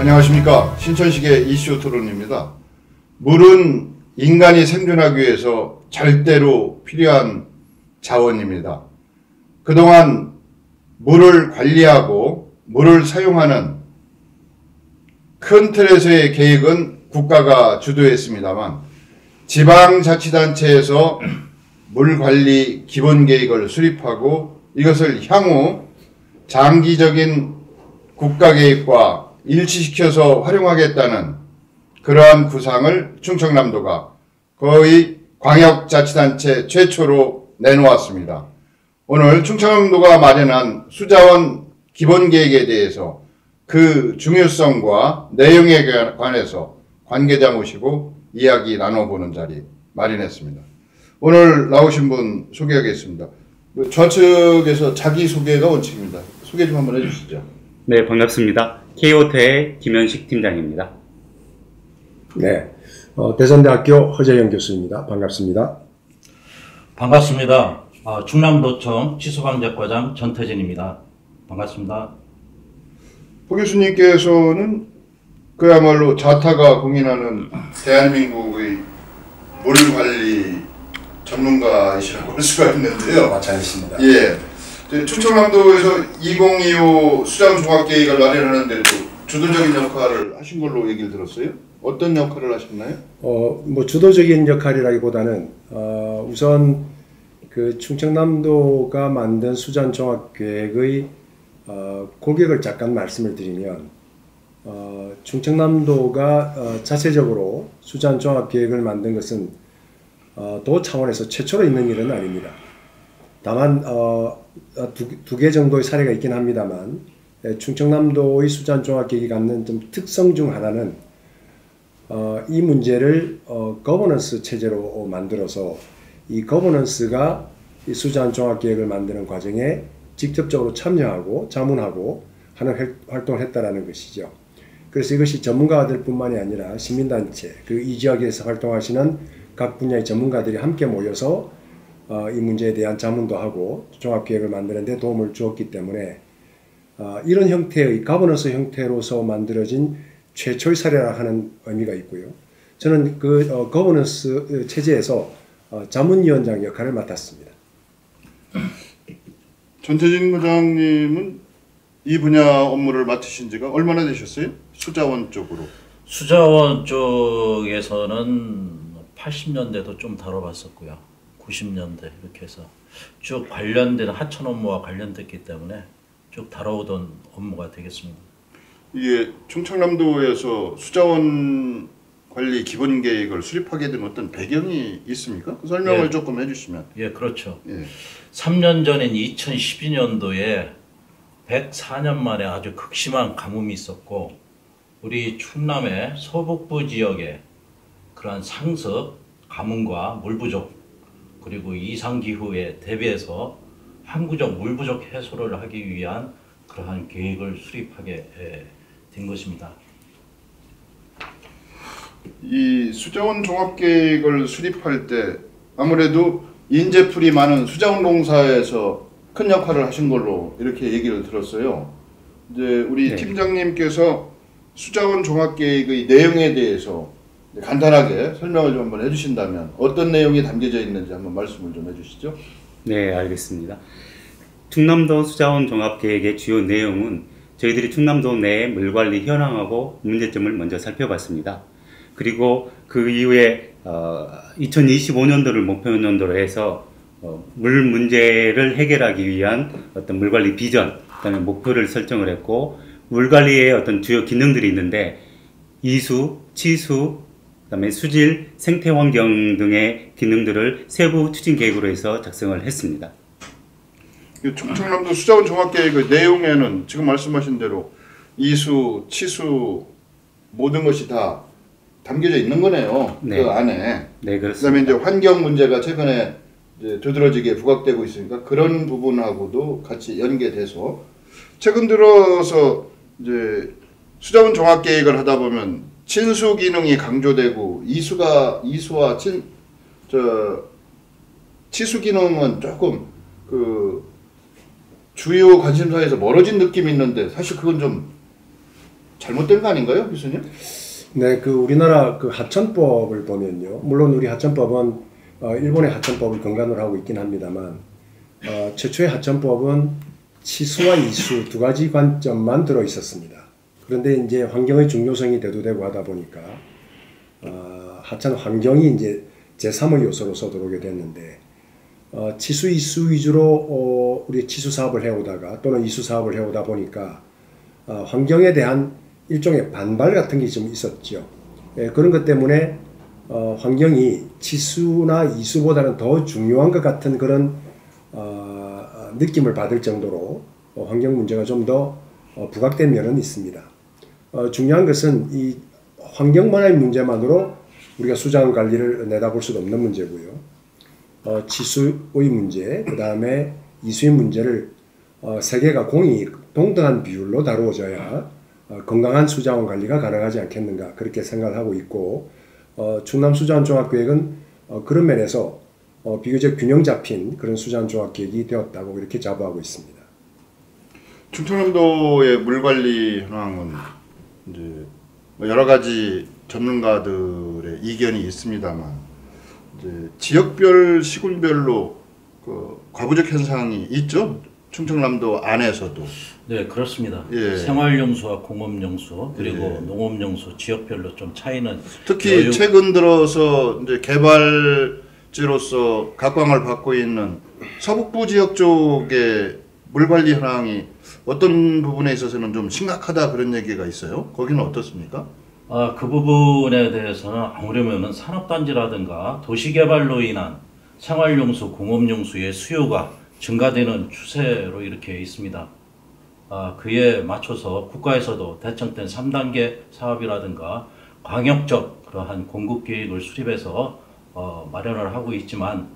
안녕하십니까. 신천식의 이슈 토론입니다. 물은 인간이 생존하기 위해서 절대로 필요한 자원입니다. 그동안 물을 관리하고 물을 사용하는 큰 틀에서의 계획은 국가가 주도했습니다만 지방자치단체에서 물관리 기본계획을 수립하고 이것을 향후 장기적인 국가계획과 일치시켜서 활용하겠다는 그러한 구상을 충청남도가 거의 광역자치단체 최초로 내놓았습니다. 오늘 충청남도가 마련한 수자원 기본계획에 대해서 그 중요성과 내용에 관해서 관계자 모시고 이야기 나눠보는 자리 마련했습니다. 오늘 나오신 분 소개하겠습니다. 좌측에서 자기소개가 원칙입니다. 소개 좀 한번 해주시죠. 네, 반갑습니다. K호텔의 김현식 팀장입니다. 네, 대전대학교 허재영 교수입니다. 반갑습니다. 반갑습니다. 충남도청 치수방재과장 전태진입니다. 반갑습니다. 호 교수님께서는 그야말로 자타가 공인하는 대한민국의 물관리 전문가이시라고 할 수가 있는데요. 마찬가지입니다. 예. 충청남도에서 2025 수자원 종합계획을 마련하는데도 주도적인 역할을 하신 걸로 얘기를 들었어요. 어떤 역할을 하셨나요? 뭐 주도적인 역할이라기보다는 우선 그 충청남도가 만든 수자원 종합계획의 고객을 잠깐 말씀을 드리면 충청남도가 자체적으로 수자원 종합계획을 만든 것은 도 차원에서 최초로 있는 일은 아닙니다. 다만 두 개 정도의 사례가 있긴 합니다만 충청남도의 수자원 종합계획이 갖는 좀 특성 중 하나는 이 문제를 거버넌스 체제로 만들어서 이 거버넌스가 이 수자원 종합계획을 만드는 과정에 직접적으로 참여하고 자문하고 하는 활동을 했다라는 것이죠. 그래서 이것이 전문가들 뿐만이 아니라 시민단체, 그리고 이 지역에서 활동하시는 각 분야의 전문가들이 함께 모여서 이 문제에 대한 자문도 하고 종합계획을 만드는 데 도움을 주었기 때문에 이런 형태의 가버넌스 형태로서 만들어진 최초의 사례라 하는 의미가 있고요. 저는 그 거버넌스 체제에서 자문위원장 역할을 맡았습니다. 전태진 부장님은 이 분야 업무를 맡으신 지가 얼마나 되셨어요? 수자원 쪽으로. 수자원 쪽에서는 80년대도 좀 다뤄봤었고요. 90년대 이렇게 해서 쭉 관련된 하천 업무와 관련됐기 때문에 쭉 다뤄오던 업무가 되겠습니다. 이게 충청남도에서 수자원 관리 기본계획을 수립하게 된 어떤 배경이 있습니까? 그 설명을 조금 해주시면. 예, 그렇죠. 예. 3년 전인 2012년도에 104년 만에 아주 극심한 가뭄이 있었고 우리 충남의 서북부 지역에 그러한 상습, 가뭄과 물 부족 그리고 이상기후에 대비해서 항구적 물 부족 해소를 하기 위한 그러한 계획을 수립하게 된 것입니다. 이 수자원 종합계획을 수립할 때 아무래도 인재풀이 많은 수자원 공사에서 큰 역할을 하신 걸로 이렇게 얘기를 들었어요. 이제 우리 팀장님께서 수자원 종합계획의 내용에 대해서 간단하게 설명을 좀 한번 해주신다면 어떤 내용이 담겨져 있는지 한번 말씀을 좀 해주시죠. 네, 알겠습니다. 충남도 수자원 종합계획의 주요 내용은 저희들이 충남도 내 물관리 현황하고 문제점을 먼저 살펴봤습니다. 그리고 그 이후에 2025년도를 목표년도로 해서 물 문제를 해결하기 위한 어떤 물관리 비전, 그다음에 목표를 설정을 했고 물관리의 어떤 주요 기능들이 있는데 이수, 치수, 그다음에 수질, 생태환경 등의 기능들을 세부 추진 계획으로 해서 작성을 했습니다. 충청남도 수자원 종합계획의 내용에는 지금 말씀하신 대로 이수, 치수 모든 것이 다 담겨져 있는 거네요. 네. 그 안에. 네, 그렇습니다. 그다음에 이제 환경 문제가 최근에 이제 두드러지게 부각되고 있으니까 그런 부분하고도 같이 연계돼서 최근 들어서 이제 수자원 종합계획을 하다 보면 친수 기능이 강조되고 이수와 치수 기능은 조금 그 주요 관심사에서 멀어진 느낌이 있는데 사실 그건 좀 잘못된 거 아닌가요, 교수님? 네, 그 우리나라 그 하천법을 보면요. 물론 우리 하천법은 일본의 하천법을 근간으로 하고 있긴 합니다만 최초의 하천법은 치수와 이수 두 가지 관점만 들어 있었습니다. 그런데 이제 환경의 중요성이 대두되고 하다 보니까 하천 환경이 이제 제3의 요소로서 들어오게 됐는데 치수 이수 위주로 우리 치수 사업을 해오다가 또는 이수 사업을 해오다 보니까 환경에 대한 일종의 반발 같은 게 좀 있었죠. 그런 것 때문에 환경이 치수나 이수보다는 더 중요한 것 같은 그런 느낌을 받을 정도로 환경 문제가 좀 더 부각된 면은 있습니다. 중요한 것은 이 환경만의 문제만으로 우리가 수자원 관리를 내다볼 수도 없는 문제고요. 치수의 문제, 그 다음에 이수의 문제를 세계가 공이 동등한 비율로 다루어져야 건강한 수자원 관리가 가능하지 않겠는가 그렇게 생각을 하고 있고 충남 수자원 종합계획은 그런 면에서 비교적 균형 잡힌 그런 수자원 종합계획이 되었다고 이렇게 자부하고 있습니다. 충청남도의 물 관리 현황은 이제 여러 가지 전문가들의 이견이 있습니다만 이제 지역별 시군별로 그 과부족 현상이 있죠. 충청남도 안에서도. 네, 그렇습니다. 예. 생활용수와 공업용수 그리고 예. 농업용수 지역별로 좀 차이는 특히 최근 들어서 이제 개발지로서 각광을 받고 있는 서북부 지역 쪽의 물 관리 현황이 어떤 부분에 있어서는 좀 심각하다 그런 얘기가 있어요. 거기는 어떻습니까? 그 부분에 대해서는 아무래도 산업단지라든가 도시개발로 인한 생활용수, 공업용수의 수요가 증가되는 추세로 이렇게 있습니다. 그에 맞춰서 국가에서도 대청된 3단계 사업이라든가 광역적 그러한 공급 계획을 수립해서 마련을 하고 있지만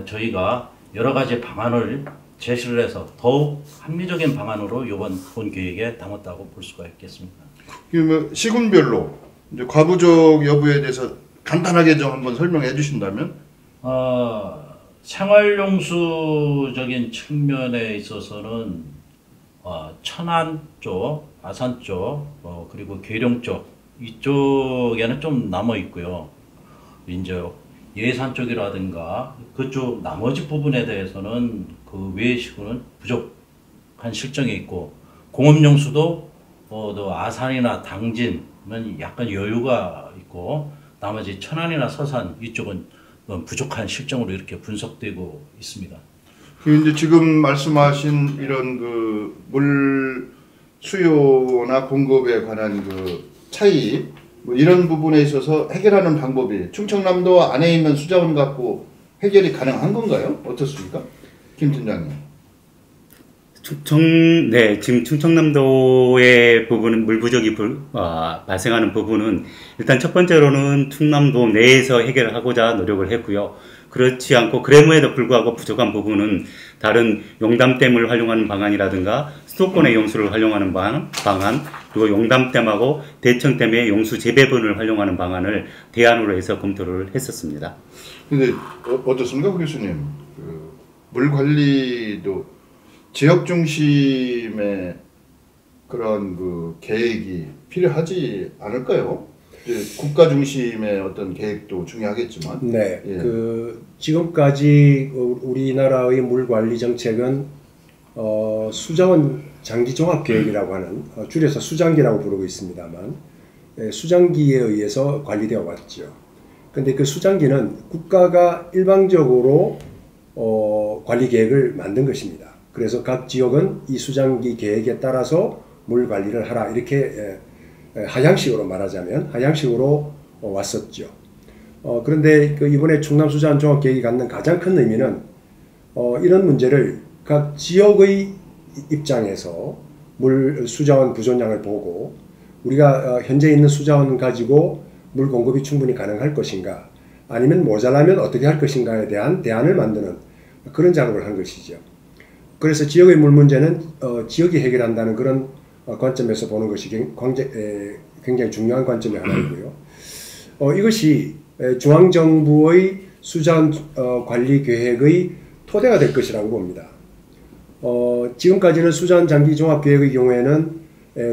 저희가 여러 가지 방안을 제시를 해서 더욱 합리적인 방안으로 이번 본 계획에 담았다고 볼 수가 있겠습니다. 그러면 시군별로 이제 과부족 여부에 대해서 간단하게 좀 한번 설명해 주신다면? 생활용수적인 측면에 있어서는 천안 쪽, 아산 쪽, 그리고 계룡 쪽 이쪽에는 좀 남아 있고요. 이제 예산 쪽이라든가 그쪽 나머지 부분에 대해서는 그 외의 시군은 부족한 실정이 있고 공업용수도 또 아산이나 당진은 약간 여유가 있고 나머지 천안이나 서산 이쪽은 부족한 실정으로 이렇게 분석되고 있습니다. 이제 지금 말씀하신 이런 그 물 수요나 공급에 관한 그 차이 뭐 이런 부분에 있어서 해결하는 방법이 충청남도 안에 있는 수자원 갖고 해결이 가능한 건가요? 어떻습니까? 김 팀장님. 네, 지금 충청남도의 부분은 물 부족이 발생하는 부분은 일단 첫 번째로는 충남도 내에서 해결을 하고자 노력을 했고요. 그렇지 않고 그럼에도 불구하고 부족한 부분은 다른 용담댐을 활용하는 방안이라든가 수도권의 용수를 활용하는 방안 그리고 용담댐하고 대청댐의 용수 재배분을 활용하는 방안을 대안으로 해서 검토를 했었습니다. 근데 어떻습니까, 교수님? 물 관리도 지역 중심의 그런 그 계획이 필요하지 않을까요? 국가 중심의 어떤 계획도 중요하겠지만. 네, 예. 지금까지 우리나라의 물 관리 정책은 수자원 장기 종합 계획이라고 하는 줄여서 수장기라고 부르고 있습니다만 수장기에 의해서 관리되어 왔죠. 근데 그 수장기는 국가가 일방적으로 관리 계획을 만든 것입니다. 그래서 각 지역은 이 수장기 계획에 따라서 물 관리를 하라 이렇게 하향식으로 말하자면 하향식으로 왔었죠. 그런데 이번에 충남수자원 종합계획이 갖는 가장 큰 의미는 이런 문제를 각 지역의 입장에서 물 수자원 부존량을 보고 우리가 현재 있는 수자원 가지고 물 공급이 충분히 가능할 것인가 아니면 모자라면 어떻게 할 것인가에 대한 대안을 만드는 그런 작업을 한 것이죠. 그래서 지역의 물 문제는 지역이 해결한다는 그런 관점에서 보는 것이 굉장히 중요한 관점의 하나이고요. 이것이 중앙정부의 수자원 관리 계획의 토대가 될 것이라고 봅니다. 지금까지는 수자원 장기 종합 계획의 경우에는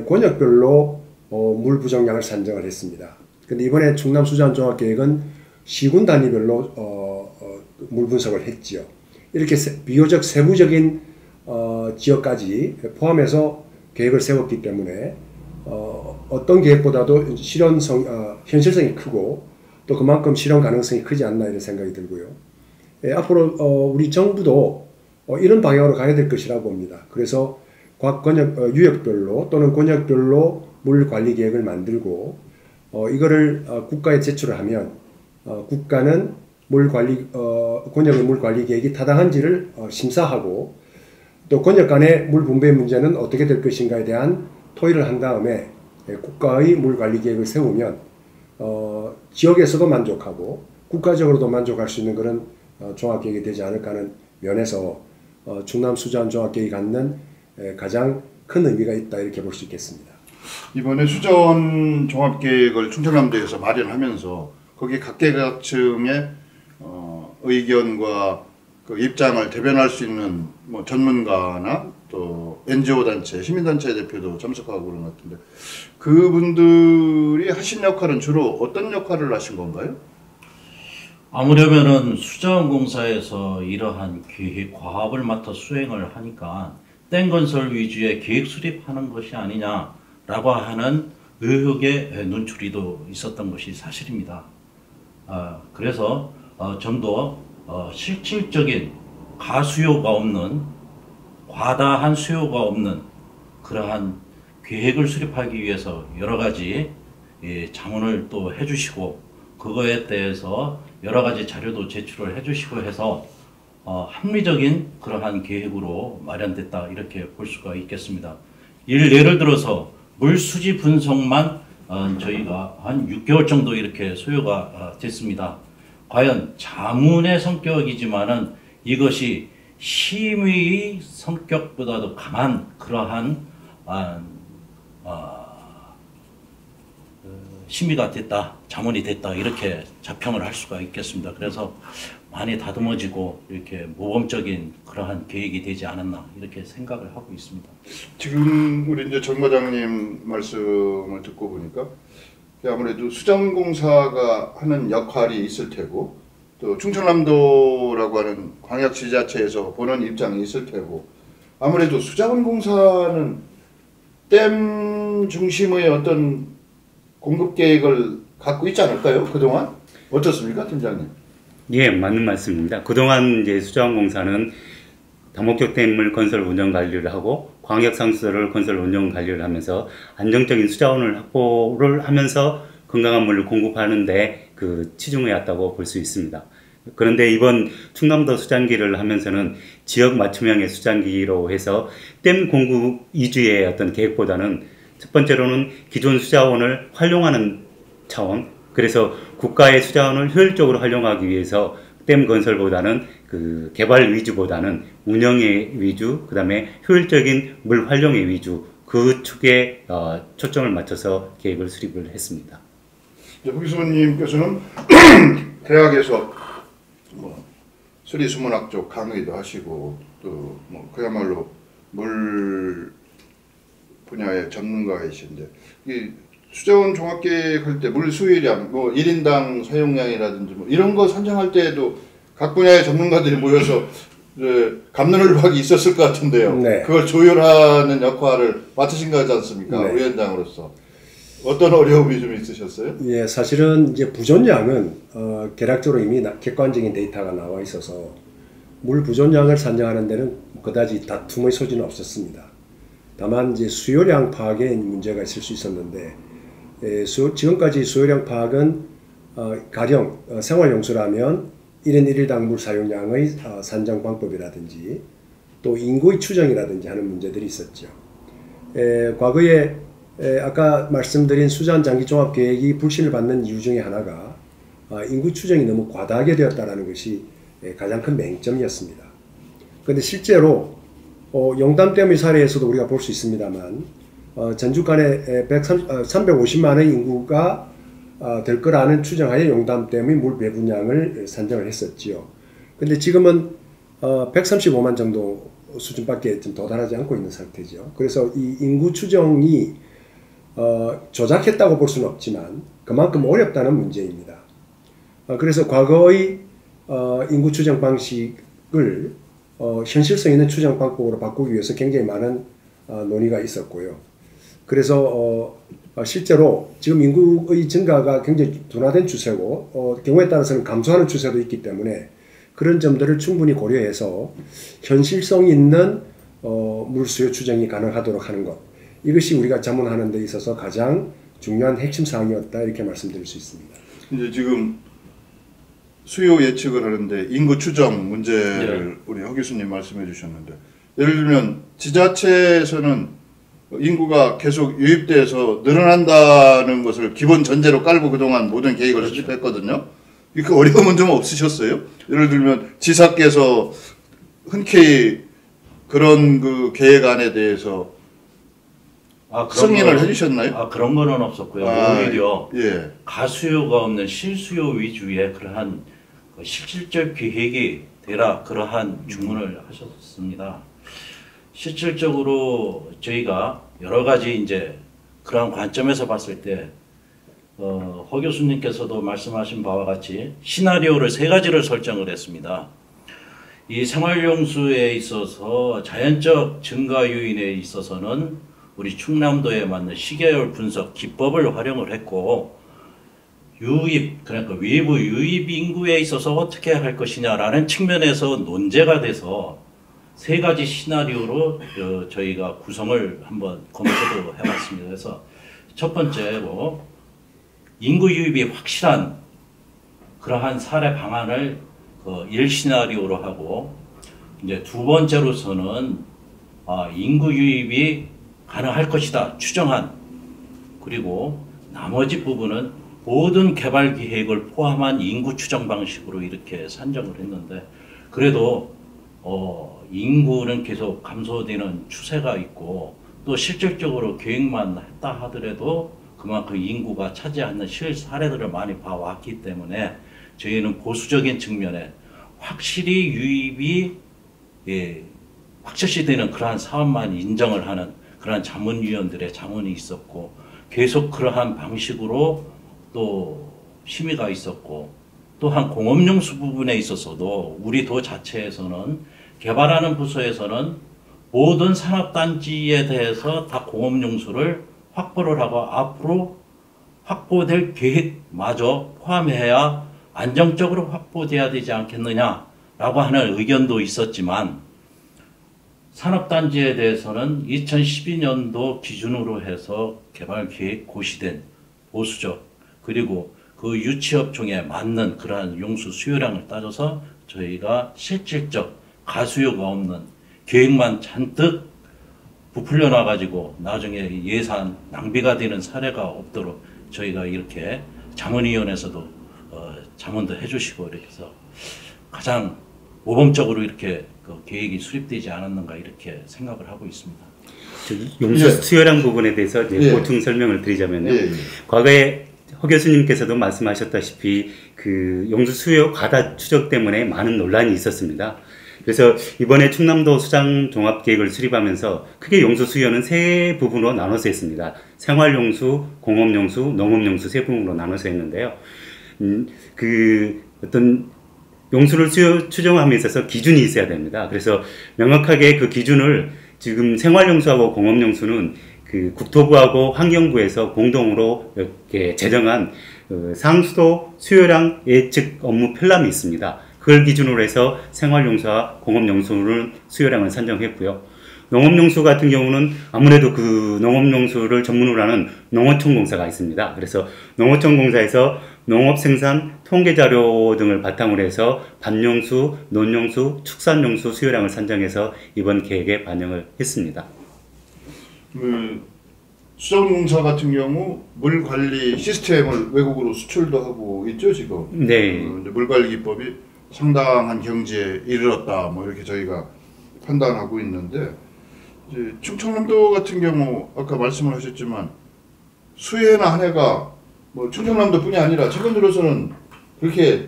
권역별로 물 부정량을 산정을 했습니다. 근데 이번에 충남 수자원종합계획은 시군 단위별로 물 분석을 했지요. 이렇게 비교적 세부적인 지역까지 포함해서 계획을 세웠기 때문에 어떤 계획보다도 현실성이 크고 또 그만큼 실현 가능성이 크지 않나 이런 생각이 들고요. 앞으로 우리 정부도 이런 방향으로 가야 될 것이라고 봅니다. 그래서 각 유역별로 또는 권역별로 물 관리 계획을 만들고 이거를 국가에 제출을 하면 국가는 권역의 물 관리 계획이 타당한지를 심사하고 또 권역 간의 물 분배 문제는 어떻게 될 것인가에 대한 토의를 한 다음에 국가의 물 관리 계획을 세우면 지역에서도 만족하고 국가적으로도 만족할 수 있는 그런 종합계획이 되지 않을까 하는 면에서 충남 수자원 종합계획이 갖는 가장 큰 의미가 있다 이렇게 볼 수 있겠습니다. 이번에 수자원 종합계획을 충청남도에서 마련하면서 거기 각계각층의 의견과 그 입장을 대변할 수 있는 뭐 전문가나 또 NGO 단체, 시민단체 대표도 참석하고 그런 것 같은데 그분들이 하신 역할은 주로 어떤 역할을 하신 건가요? 아무려면은 수자원공사에서 이러한 계획 과업을 맡아 수행을 하니까 댐건설 위주의 계획 수립하는 것이 아니냐라고 하는 의혹의 눈초리도 있었던 것이 사실입니다. 그래서 좀 더 실질적인 가수요가 없는 과다한 수요가 없는 그러한 계획을 수립하기 위해서 여러 가지 자문을 또 해주시고 그거에 대해서 여러 가지 자료도 제출을 해주시고 해서 합리적인 그러한 계획으로 마련됐다 이렇게 볼 수가 있겠습니다. 예를 들어서 물 수지 분석만 저희가 한 6개월 정도 이렇게 소요가 됐습니다. 과연 자문의 성격이지만은 이것이 심의의 성격보다도 강한 그러한 심의가 됐다, 자문이 됐다 이렇게 자평을 할 수가 있겠습니다. 그래서 많이 다듬어지고 이렇게 모범적인 그러한 계획이 되지 않았나 이렇게 생각을 하고 있습니다. 지금 우리 이제 전 과장님 말씀을 듣고 보니까 아무래도 수자원공사가 하는 역할이 있을 테고 또 충청남도라고 하는 광역지자체에서 보는 입장이 있을 테고 아무래도 수자원공사는 댐 중심의 어떤 공급 계획을 갖고 있지 않을까요? 그동안? 어떻습니까, 팀장님? 예, 맞는 말씀입니다. 그동안 이제 수자원공사는 다목적 댐을 건설 운영 관리를 하고 광역상수도를 건설 운영 관리를 하면서 안정적인 수자원을 확보를 하면서 건강한 물을 공급하는데 치중해 왔다고 볼 수 있습니다. 그런데 이번 충남도 수장기를 하면서는 지역 맞춤형의 수장기로 해서 댐 공급 위주의 어떤 계획보다는 첫 번째로는 기존 수자원을 활용하는 차원, 그래서 국가의 수자원을 효율적으로 활용하기 위해서 댐 건설보다는 개발 위주보다는 운영의 위주, 그 다음에 효율적인 물 활용의 위주, 그 축에 초점을 맞춰서 계획을 수립을 했습니다. 후 교수님께서는 대학에서 수리수문학 쪽 강의도 하시고 또 그야말로 물 분야의 전문가이신데 이 수자원 종합계획 할 때 물 수유량, 1인당 사용량이라든지 이런 거 선정할 때에도 각 분야의 전문가들이 모여서 갑론을박이 있었을 것 같은데요. 네. 그걸 조율하는 역할을 맡으신 거지 않습니까? 네. 위원장으로서. 어떤 어려움이 좀 있으셨어요? 예, 사실은 이제 부존량은 계략적으로 이미 객관적인 데이터가 나와 있어서 물 부존량을 산정하는 데는 그다지 다툼의 소지는 없었습니다. 다만 이제 수요량 파악에 문제가 있을 수 있었는데 지금까지 수요량 파악은 가령 생활용수라면 1인 1일당 물 사용량의 산정 방법이라든지 또 인구의 추정이라든지 하는 문제들이 있었죠. 과거에 아까 말씀드린 수자원 장기 종합 계획이 불신을 받는 이유 중에 하나가 인구 추정이 너무 과다하게 되었다는 것이 가장 큰 맹점이었습니다. 그런데 실제로 용담댐의 사례에서도 우리가 볼 수 있습니다만 전주간에 350만의 인구가 될 거라는 추정하에 용담댐의 물 배분량을 산정을 했었지요. 근데 지금은 135만 정도 수준밖에 좀 도달하지 않고 있는 상태죠. 그래서 이 인구 추정이 조작했다고 볼 수는 없지만 그만큼 어렵다는 문제입니다. 그래서 과거의 인구 추정 방식을 현실성 있는 추정 방법으로 바꾸기 위해서 굉장히 많은 논의가 있었고요. 그래서 실제로 지금 인구의 증가가 굉장히 둔화된 추세고 경우에 따라서는 감소하는 추세도 있기 때문에 그런 점들을 충분히 고려해서 현실성 있는 물수요 추정이 가능하도록 하는 것, 이것이 우리가 자문하는 데 있어서 가장 중요한 핵심 사항이었다, 이렇게 말씀드릴 수 있습니다. 이제 지금 수요 예측을 하는데 인구 추정 문제를 네. 우리 허 교수님 말씀해 주셨는데, 예를 들면 지자체에서는 인구가 계속 유입돼서 늘어난다는 것을 기본 전제로 깔고 그동안 모든 계획을 그렇죠. 수립했거든요. 그 어려움은 좀 없으셨어요? 예를 들면 지사께서 흔쾌히 그런 그 계획안에 대해서 승인을 해주셨나요? 그런 거는 없었고요. 오히려 예. 가수요가 없는 실수요 위주의 그러한 실질적 계획이 되라, 그러한 주문을 하셨습니다. 실질적으로 저희가 여러 가지 이제 그러한 관점에서 봤을 때 허 교수님께서도 말씀하신 바와 같이 시나리오를 3가지를 설정을 했습니다. 이 생활용수에 있어서 자연적 증가 요인에 있어서는 우리 충남도에 맞는 시계열 분석 기법을 활용을 했고, 유입, 그러니까 외부 유입 인구에 있어서 어떻게 할 것이냐라는 측면에서 논제가 돼서 3가지 시나리오로 저희가 구성을 한번 검토도 해봤습니다. 그래서 첫 번째로 인구 유입이 확실한 그러한 사례 방안을 1시나리오로 하고, 이제 2번째로서는 인구 유입이 가능할 것이다 추정한, 그리고 나머지 부분은 모든 개발 계획을 포함한 인구 추정 방식으로 이렇게 산정을 했는데, 그래도 인구는 계속 감소되는 추세가 있고, 또 실질적으로 계획만 했다 하더라도 그만큼 인구가 차지하는 실사례들을 많이 봐왔기 때문에 저희는 보수적인 측면에 확실히 유입이 확실시되는 그러한 사업만 인정을 하는 그러한 자문위원들의 자문이 있었고, 계속 그러한 방식으로 또 심의가 있었고, 또한 공업용수 부분에 있어서도 우리 도 자체에서는 개발하는 부서에서는 모든 산업단지에 대해서 다 공업용수를 확보를 하고 앞으로 확보될 계획마저 포함해야 안정적으로 확보돼야 되지 않겠느냐라고 하는 의견도 있었지만, 산업단지에 대해서는 2012년도 기준으로 해서 개발계획 고시된 보수적, 그리고 그 유치업종에 맞는 그러한 용수 수요량을 따져서 저희가 실질적 가수요가 없는 계획만 잔뜩 부풀려 놔가지고 나중에 예산 낭비가 되는 사례가 없도록 저희가 이렇게 자문위원회에서도 자문도 해주시고, 이렇게 해서 가장 모범적으로 이렇게 그 계획이 수립되지 않았는가, 이렇게 생각을 하고 있습니다. 용수 예. 수요량 부분에 대해서 이제 예. 보충 설명을 드리자면요. 예. 과거에 허 교수님께서도 말씀하셨다시피 그 용수 수요 과다 추적 때문에 많은 논란이 있었습니다. 그래서 이번에 충남도 수장 종합계획을 수립하면서 크게 용수 수요는 3부분으로 나눠서 했습니다. 생활용수, 공업용수, 농업용수 3부분으로 나눠서 했는데요. 그 어떤 용수를 추정함에 있어서 기준이 있어야 됩니다. 그래서 명확하게 그 기준을 지금 생활용수하고 공업용수는 그 국토부하고 환경부에서 공동으로 이렇게 제정한 상수도 수요량 예측 업무 편람이 있습니다. 그걸 기준으로 해서 생활용수와 공업용수는 수요량을 산정했고요. 농업용수 같은 경우는 아무래도 그 농업용수를 전문으로 하는 농어촌공사가 있습니다. 그래서 농어촌공사에서 농업생산 통계자료 등을 바탕으로 해서 밭용수, 논용수, 축산용수 수요량을 산정해서 이번 계획에 반영을 했습니다. 수자원공사 같은 경우 물 관리 시스템을 외국으로 수출도 하고 있죠 지금. 네. 물 관리 기법이 상당한 경지에 이르렀다, 뭐 이렇게 저희가 판단하고 있는데, 이제 충청남도 같은 경우 아까 말씀을 하셨지만 수해나 한 해가 뭐 충청남도뿐이 아니라 최근 들어서는 그렇게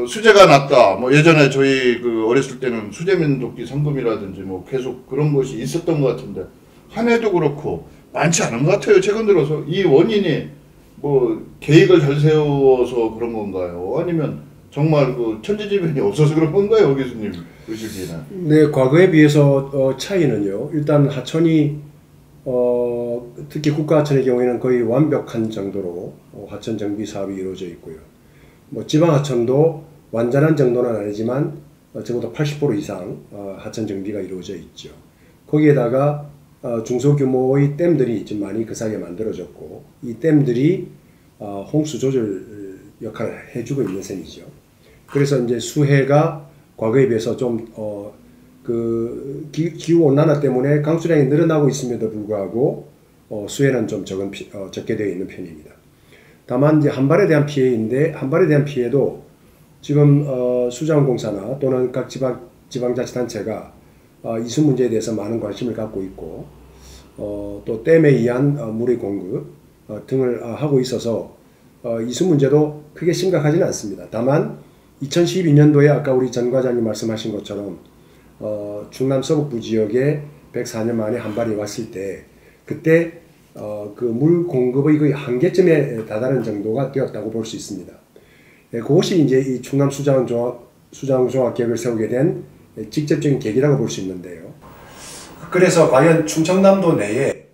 수재가 낮다. 뭐 예전에 저희 그 어렸을 때는 수재면 돕기 상금이라든지 뭐 계속 그런 것이 있었던 것 같은데, 한 해도 그렇고 많지 않은 것 같아요. 최근 들어서 이 원인이 뭐 계획을 잘 세워서 그런 건가요? 아니면 정말 그 천재지변이 없어서 그런 건가요, 교수님 보시기에는? 네, 과거에 비해서 차이는요. 일단 하천이 특히 국가하천의 경우에는 거의 완벽한 정도로 하천 정비 사업이 이루어져 있고요. 뭐 지방 하천도 완전한 정도는 아니지만 적어도 80% 이상 하천 정비가 이루어져 있죠. 거기에다가 중소규모의 댐들이 좀 많이 거세게 만들어졌고 이 댐들이 홍수 조절 역할을 해주고 있는 셈이죠. 그래서 이제 수해가 과거에 비해서 좀 기후 온난화 때문에 강수량이 늘어나고 있음에도 불구하고 수해는 좀 적게 되어 있는 편입니다. 다만 이제 한발에 대한 피해인데 한발에 대한 피해도 지금 수자원공사나 또는 각 지방자치단체가 이수 문제에 대해서 많은 관심을 갖고 있고 또 댐에 의한 물의 공급 등을 하고 있어서 이수 문제도 크게 심각하지는 않습니다. 다만 2012년도에 아까 우리 전 과장님 말씀하신 것처럼 충남 서북부 지역에 104년 만에 한발이 왔을 때 그때 그 물 공급의 거의 한계점에 다다른 정도가 되었다고 볼 수 있습니다. 그것이 이제 이 충남 수자원 종합 계획을 세우게 된 직접적인 계기라고 볼 수 있는데요. 그래서 과연 충청남도 내에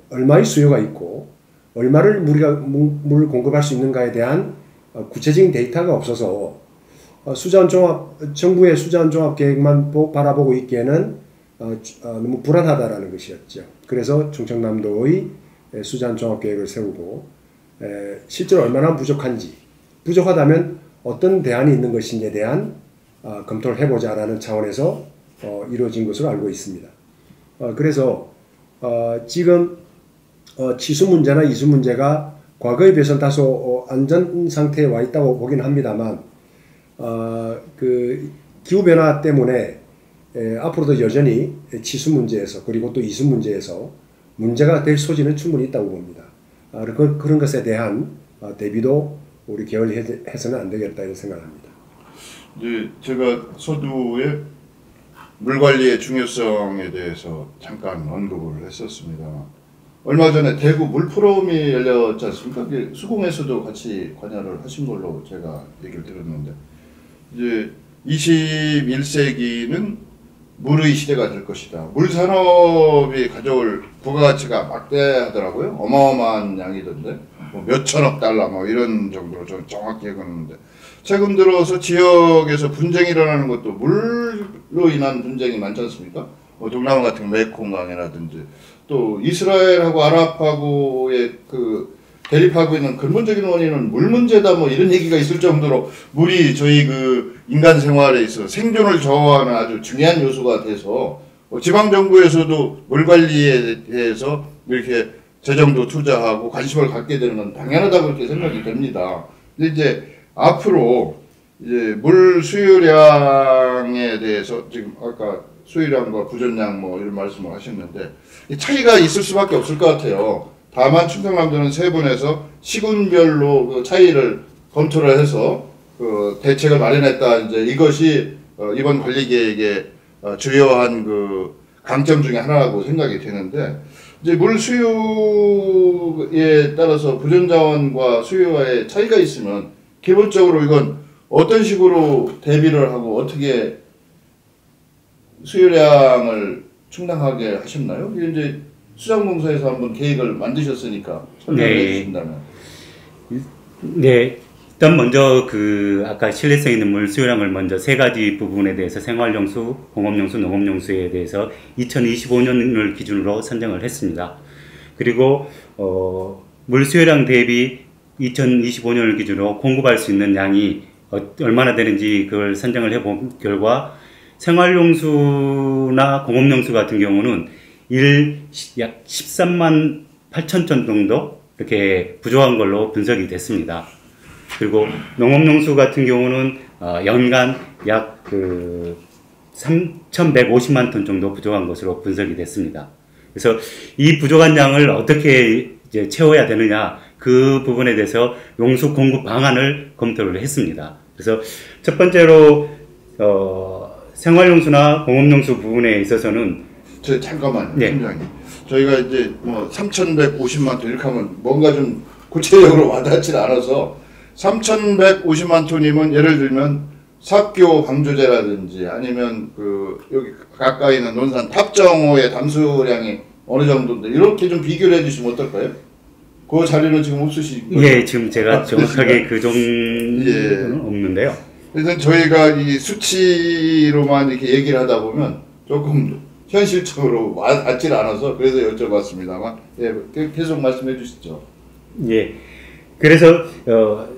얼마의 수요가 있고 얼마를 우리가 물을 공급할 수 있는가에 대한 구체적인 데이터가 없어서 정부의 수자원 종합 계획만 바라보고 있기에는 너무 불안하다라는 것이었죠. 그래서 충청남도의 수자원 종합 계획을 세우고 실제로 얼마나 부족하다면 어떤 대안이 있는 것인지에 대한 검토를 해보자라는 차원에서 이루어진 것으로 알고 있습니다. 그래서 지금 치수 문제나 이수 문제가 과거에 비해서는 다소 안전 상태에 와 있다고 보긴 합니다만 그 기후변화 때문에 앞으로도 여전히 치수 문제에서 그리고 또 이수 문제에서 문제가 될 소지는 충분히 있다고 봅니다. 그런 것에 대한 대비도 우리 게을리해서는 안 되겠다 이런 생각을 합니다. 이제 제가 서두에 물관리의 중요성에 대해서 잠깐 언급을 했었습니다. 얼마 전에 대구 물포럼이 열렸지 않습니까? 수공에서도 같이 관여를 하신 걸로 제가 얘기를 들었는데 이제 21세기는 물의 시대가 될 것이다. 물산업이 가져올 부가가치가 막대하더라고요. 어마어마한 양이던데 뭐 몇천억 달러 뭐 이런 정도로 좀 정확히 해봤는데 최근 들어서 지역에서 분쟁이 일어나는 것도 물로 인한 분쟁이 많지 않습니까? 뭐 동남아 같은 메콩강이라든지 또 이스라엘하고 아랍하고의 그 대립하고 있는 근본적인 원인은 물 문제다 뭐 이런 얘기가 있을 정도로 물이 저희 그 인간 생활에 있어 생존을 저하는 아주 중요한 요소가 돼서 지방 정부에서도 물 관리에 대해서 이렇게 재정도 투자하고 관심을 갖게 되는 건 당연하다고 이렇게 생각이 됩니다. 근데 이제 앞으로 이제 물 수요량에 대해서 지금 아까 수요량과 부전량 뭐 이런 말씀을 하셨는데 차이가 있을 수밖에 없을 것 같아요. 다만 충청남도는 세 분에서 시군별로 그 차이를 검토를 해서 그 대책을 마련했다. 이제 이것이 이번 관리 계획의 주요한 그 강점 중에 하나라고 생각이 되는데 이제 물 수요에 따라서 부전 자원과 수요와의 차이가 있으면 기본적으로 이건 어떤 식으로 대비를 하고 어떻게 수요량을 충당하게 하셨나요? 이제 수자원공사에서 한번 계획을 만드셨으니까 설명해 주신다면. 네, 일단 먼저 그 아까 신뢰성 있는 물 수요량을 먼저 세 가지 부분에 대해서 생활용수, 공업용수, 농업용수에 대해서 2025년을 기준으로 선정을 했습니다. 그리고 물 수요량 대비 2025년을 기준으로 공급할 수 있는 양이 얼마나 되는지 그걸 선정을 해본 결과 생활용수나 공업용수 같은 경우는 약 13만 8천 톤 정도 이렇게 부족한 걸로 분석이 됐습니다. 그리고 농업용수 같은 경우는 연간 약 3,150만 톤 정도 부족한 것으로 분석이 됐습니다. 그래서 이 부족한 양을 어떻게 이제 채워야 되느냐 그 부분에 대해서 용수 공급 방안을 검토를 했습니다. 그래서 첫 번째로 생활용수나 공업용수 부분에 있어서는 잠깐만요, 네. 팀장님. 저희가 이제 뭐 3,150만 톤 이렇게 하면 뭔가 좀 구체적으로 와닿지 않아서 3,150만 톤이면 예를 들면 삽교 방조제라든지 아니면 그 여기 가까이 있는 논산 탑정호의 담수량이 어느 정도인데 이렇게 좀 비교를 해주시면 어떨까요? 그 자료는 지금 없으시고. 예, 지금 제가 정확하게 그러시구나. 그 정도는 예. 없는데요. 그래서 저희가 이 수치로만 이렇게 얘기를 하다 보면 조금 현실적으로 와닿질 않아서 그래서 여쭤봤습니다만, 예, 계속 말씀해 주시죠. 예. 그래서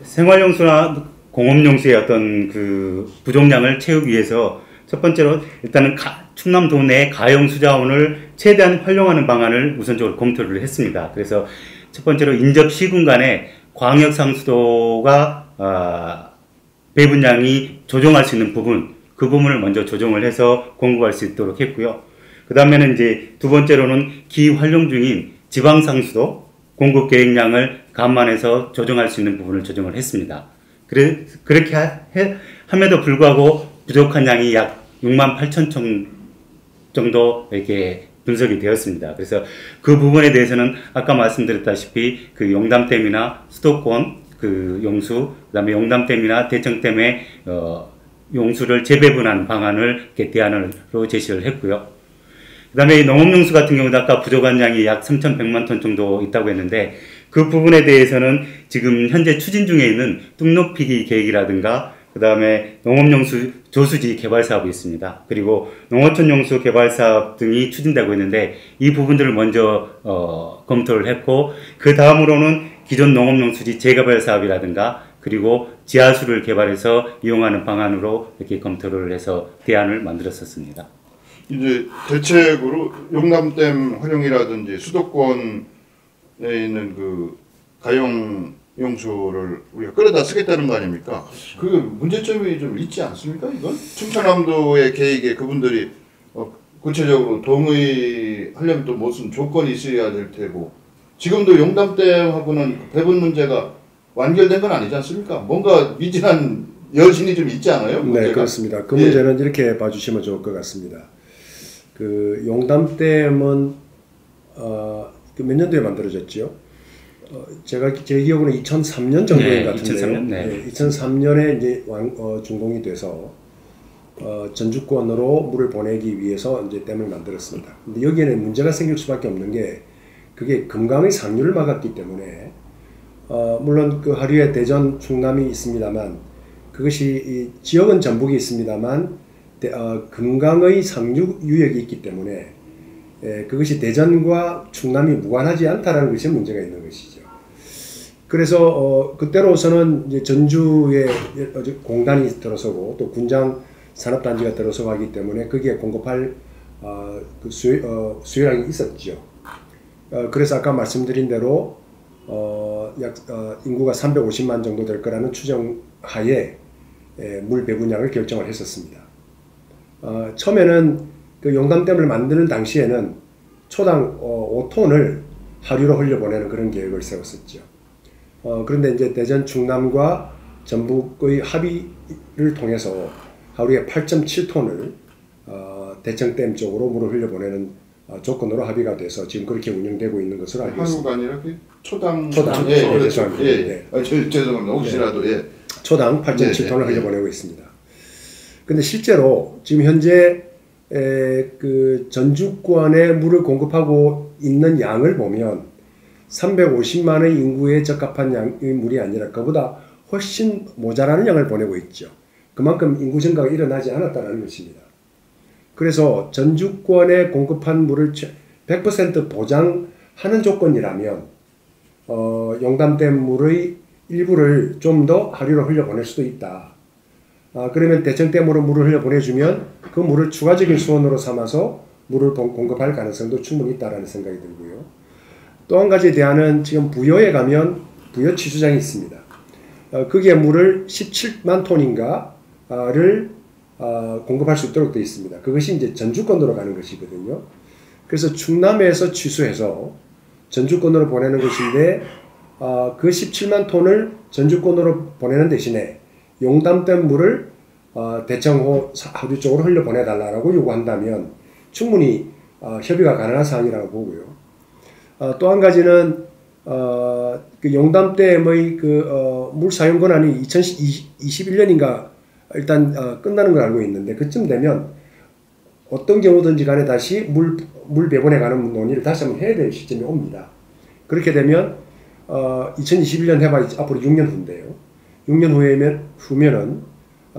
생활용수나 공업용수의 어떤 그 부족량을 채우기 위해서 첫 번째로 일단은 충남도 내 가용 수자원을 최대한 활용하는 방안을 우선적으로 검토를 했습니다. 그래서 첫 번째로 인접 시군 간의 광역 상수도가 배분량이 조정할 수 있는 부분, 그 부분을 먼저 조정을 해서 공급할 수 있도록 했고요. 그 다음에는 이제 두 번째로는 기활용 중인 지방 상수도 공급 계획량을 감안해서 조정할 수 있는 부분을 조정을 했습니다. 그렇게 함에도 불구하고 부족한 양이 약 68,000톤 정도 이렇게 분석이 되었습니다. 그래서 그 부분에 대해서는 아까 말씀드렸다시피 그 용담댐이나 수도권 그 용수, 그다음에 용담댐이나 대청댐의 용수를 재배분하는 방안을 이렇게 대안으로 제시를 했고요. 그다음에 농업용수 같은 경우도 아까 부족한 양이 약 3,100만 톤 정도 있다고 했는데 그 부분에 대해서는 지금 현재 추진 중에 있는 뚝 높이기 계획이라든가 그 다음에 농업용수 조수지 개발 사업이 있습니다. 그리고 농어촌 용수 개발 사업 등이 추진되고 있는데 이 부분들을 먼저 검토를 했고 그 다음으로는 기존 농업용수지 재개발 사업이라든가 그리고 지하수를 개발해서 이용하는 방안으로 이렇게 검토를 해서 대안을 만들었었습니다. 이제 대책으로 용담댐 활용이라든지 수도권에 있는 그 가용 용수를 우리가 끌어다 쓰겠다는 거 아닙니까? 그 문제점이 좀 있지 않습니까? 이건 충청남도의 계획에 그분들이 구체적으로 동의하려면 또 무슨 조건이 있어야 될 테고 지금도 용담댐하고는 배분 문제가 완결된 건 아니지 않습니까? 뭔가 미진한 여진이 좀 있지 않아요? 네, 문제가? 그렇습니다. 그 문제는 이렇게 봐주시면 좋을 것 같습니다. 그 용담댐은 몇 년도에 만들어졌죠? 제 기억으로는 2003년 정도인 네, 것 같은데요. 2003년, 네. 2003년에 이제 준공이 돼서 전주권으로 물을 보내기 위해서 이제 댐을 만들었습니다. 근데 여기에는 문제가 생길 수밖에 없는 게 그게 금강의 상류를 막았기 때문에 물론 그 하류에 대전, 충남이 있습니다만 그것이 이 지역은 전북이 있습니다만 금강의 상류 유역이 있기 때문에 그것이 대전과 충남이 무관하지 않다라는 것이 문제가 있는 것이죠. 그래서 그때로서는 이제 전주에 공단이 들어서고 또 군장 산업단지가 들어서고 하기 때문에 거기에 공급할 그 수요량이 있었죠. 그래서 아까 말씀드린 대로 약 인구가 350만 정도 될 거라는 추정하에 물 배분량을 결정을 했었습니다. 처음에는 그 용담댐을 만드는 당시에는 초당 5톤을 하류로 흘려보내는 그런 계획을 세웠었죠. 그런데 이제 대전, 충남과 전북의 합의를 통해서 하루에 8.7톤을 대청댐 쪽으로 물을 흘려보내는 조건으로 합의가 돼서 지금 그렇게 운영되고 있는 것으로 알고 있습니다. 하루가 아니라 그 초당. 예, 그렇죠. 죄송합니다. 예. 네. 죄송합니다. 혹시라도 예. 초당 8.7톤을 네. 흘려보내고 있습니다. 근데 실제로 지금 현재 그 전주권에 물을 공급하고 있는 양을 보면 350만의 인구에 적합한 양의 물이 아니라 그보다 훨씬 모자라는 양을 보내고 있죠. 그만큼 인구 증가가 일어나지 않았다는 것입니다. 그래서 전주권에 공급한 물을 100% 보장하는 조건이라면 용담댐 물의 일부를 좀 더 하류로 흘려보낼 수도 있다. 그러면 대청댐으로 물을 흘려보내주면 그 물을 추가적인 수원으로 삼아서 물을 공급할 가능성도 충분히 있다는 생각이 들고요. 또 한 가지 대안은 지금 부여에 가면 부여 취수장이 있습니다. 거기에 물을 17만 톤인가를 공급할 수 있도록 되어 있습니다. 그것이 이제 전주권으로 가는 것이거든요. 그래서 충남에서 취수해서 전주권으로 보내는 것인데 그 17만 톤을 전주권으로 보내는 대신에 용담댐 물을 대청호 하류 쪽으로 흘려보내달라고 요구한다면 충분히 협의가 가능한 사항이라고 보고요. 또 한 가지는 그 용담댐의 물 사용 권한이 2021년인가 일단 끝나는 걸 알고 있는데 그쯤 되면 어떤 경우든지 간에 다시 물 배분에 관한 논의를 다시 한번 해야 될 시점이 옵니다. 그렇게 되면 2021년 해봐 앞으로 6년 후인데요. 6년 후면은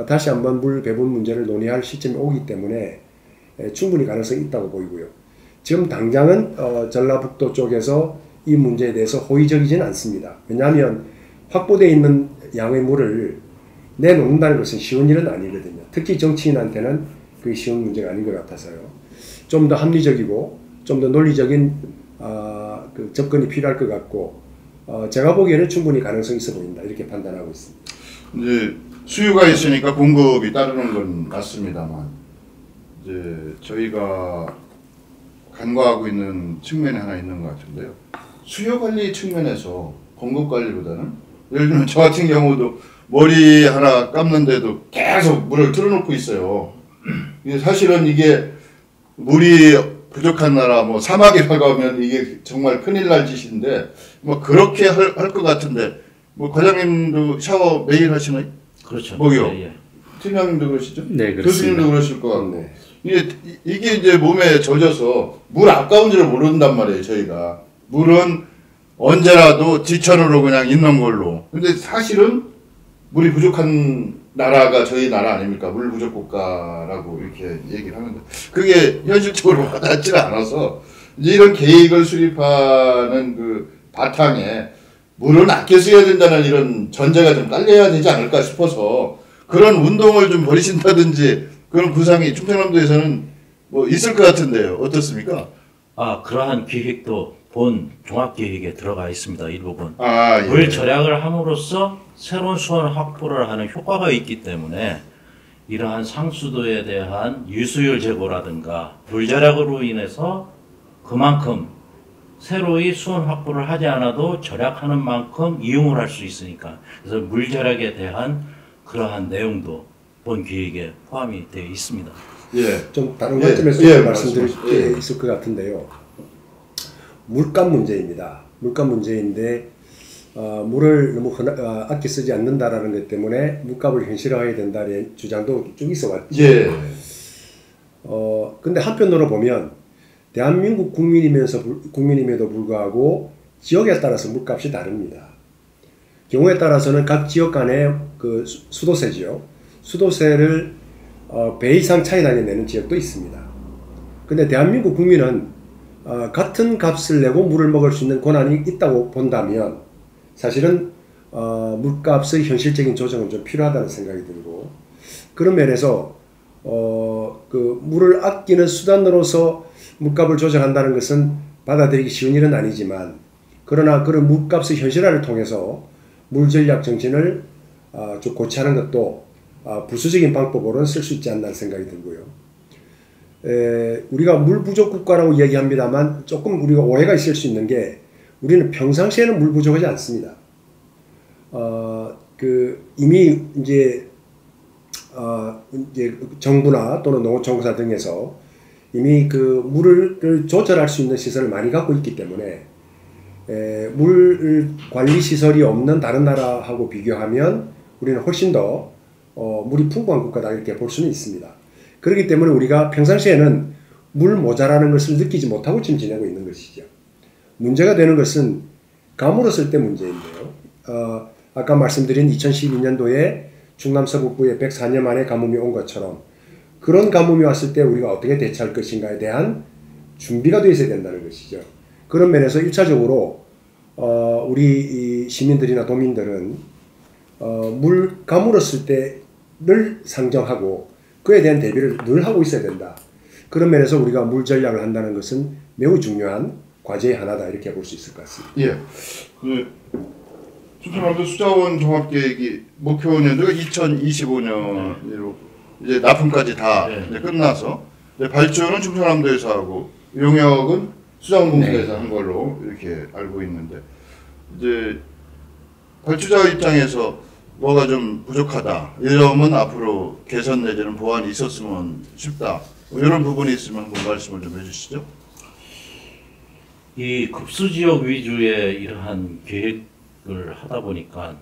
다시 한번 물 배분 문제를 논의할 시점이 오기 때문에 충분히 가능성이 있다고 보이고요. 지금 당장은 전라북도 쪽에서 이 문제에 대해서 호의적이지는 않습니다. 왜냐하면 확보되어 있는 양의 물을 내놓는다는 것은 쉬운 일은 아니거든요. 특히 정치인한테는 그게 쉬운 문제가 아닌 것 같아서요. 좀 더 합리적이고 좀 더 논리적인 그 접근이 필요할 것 같고 제가 보기에는 충분히 가능성이 있어 보인다 이렇게 판단하고 있습니다. 이제 수요가 있으니까 공급이 따르는 건 맞습니다만 이제 저희가 간과하고 있는 측면이 하나 있는 것 같은데요. 수요 관리 측면에서 공급 관리보다는 예를 들면 저 같은 경우도 머리 하나 감는데도 계속 물을 틀어놓고 있어요. 이게 사실은 이게 물이 부족한 나라 뭐 사막에 가면 이게 정말 큰일 날 짓인데 뭐 그렇게 할 것 같은데 뭐 과장님도 샤워 매일 하시나요? 그렇죠. 뭐요? 예. 팀장님도 그러시죠? 네, 그렇습니다. 교수님도 그러실 것 같고 이게 이제 몸에 젖어서 물 아까운 줄을 모른단 말이에요. 저희가 물은 언제라도 지천으로 그냥 있는 걸로. 근데 사실은 물이 부족한 나라가 저희 나라 아닙니까? 물 부족 국가라고 이렇게 얘기를 하는데 그게 현실적으로 와닿지 않아서 이제 이런 계획을 수립하는 그 바탕에 물은 아껴 써야 된다는 이런 전제가 좀 깔려야 되지 않을까 싶어서 그런 운동을 좀 벌이신다든지 그런 구상이 충청남도에서는 뭐 있을 것 같은데요. 어떻습니까? 그러한 기획도 본 종합계획에 들어가 있습니다. 일부분. 예. 물 절약을 함으로써 새로운 수원 확보를 하는 효과가 있기 때문에 이러한 상수도에 대한 유수율 제고라든가 물 절약으로 인해서 그만큼 새로이 수원 확보를 하지 않아도 절약하는 만큼 이용을 할 수 있으니까 그래서 물 절약에 대한 그러한 내용도 본 기획에 포함이 되어 있습니다. 좀 다른 관점에서 말씀드릴 게 있을 것 같은데요. 물값 문제입니다. 물값 문제인데 물을 너무 아껴 쓰지 않는다라는 것 때문에 물값을 현실화해야 된다는 주장도 쭉 있어왔죠. 근데 한편으로 보면 대한민국 국민임에도 불구하고 지역에 따라서 물값이 다릅니다. 경우에 따라서는 각 지역 간의 그 수도세죠. 수도세를 배 이상 차이 나게 내는 지역도 있습니다. 근데 대한민국 국민은 같은 값을 내고 물을 먹을 수 있는 권한이 있다고 본다면 사실은 물값의 현실적인 조정은 좀 필요하다는 생각이 들고 그런 면에서 그 물을 아끼는 수단으로서 물값을 조정한다는 것은 받아들이기 쉬운 일은 아니지만 그러나 그런 물값의 현실화를 통해서 물전략 정신을 좀 고치하는 것도 부수적인 방법으로는 쓸 수 있지 않나 생각이 들고요. 우리가 물 부족 국가라고 이야기합니다만 조금 우리가 오해가 있을 수 있는 게 우리는 평상시에는 물 부족하지 않습니다. 이미 이제 정부나 또는 농어촌공사 등에서 이미 그 물을 조절할 수 있는 시설을 많이 갖고 있기 때문에 물 관리 시설이 없는 다른 나라하고 비교하면 우리는 훨씬 더 물이 풍부한 국가다 이렇게 볼 수는 있습니다. 그렇기 때문에 우리가 평상시에는 물 모자라는 것을 느끼지 못하고 지금 지내고 있는 것이죠. 문제가 되는 것은 가물었을 때 문제인데요. 아까 말씀드린 2012년도에 충남 서북부에 104년 만에 가뭄이 온 것처럼 그런 가뭄이 왔을 때 우리가 어떻게 대처할 것인가에 대한 준비가 되어 있어야 된다는 것이죠. 그런 면에서 1차적으로 우리 시민들이나 도민들은 물 가물었을 때를 상정하고 그에 대한 대비를 늘 하고 있어야 된다. 그런 면에서 우리가 물 전략을 한다는 것은 매우 중요한 과제의 하나다 이렇게 볼 수 있을 것 같습니다. 충청남도 수자원 종합계획이 목표 년도가 2025년으로 이제 납품까지 다 이제 끝나서 이제 발주는 충청남도에서 하고 용역은 수자원공사에서 한 걸로 이렇게 알고 있는데 이제 발주자 입장에서 뭐가 좀 부족하다. 이 점은 앞으로 개선 내지는 보완이 있었으면 싶다. 뭐 이런 부분이 있으면 한번 말씀을 좀 해주시죠. 이 급수지역 위주의 이러한 계획을 하다 보니까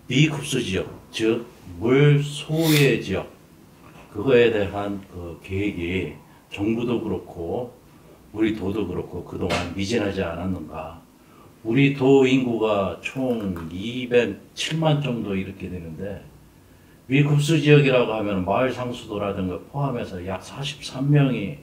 비급수지역, 즉 물 소외 지역, 그거에 대한 그 계획이 정부도 그렇고 우리 도도 그렇고 그동안 미진하지 않았는가. 우리 도 인구가 총 207만 정도 이렇게 되는데 미급수 지역이라고 하면 마을 상수도라든가 포함해서 약 43명이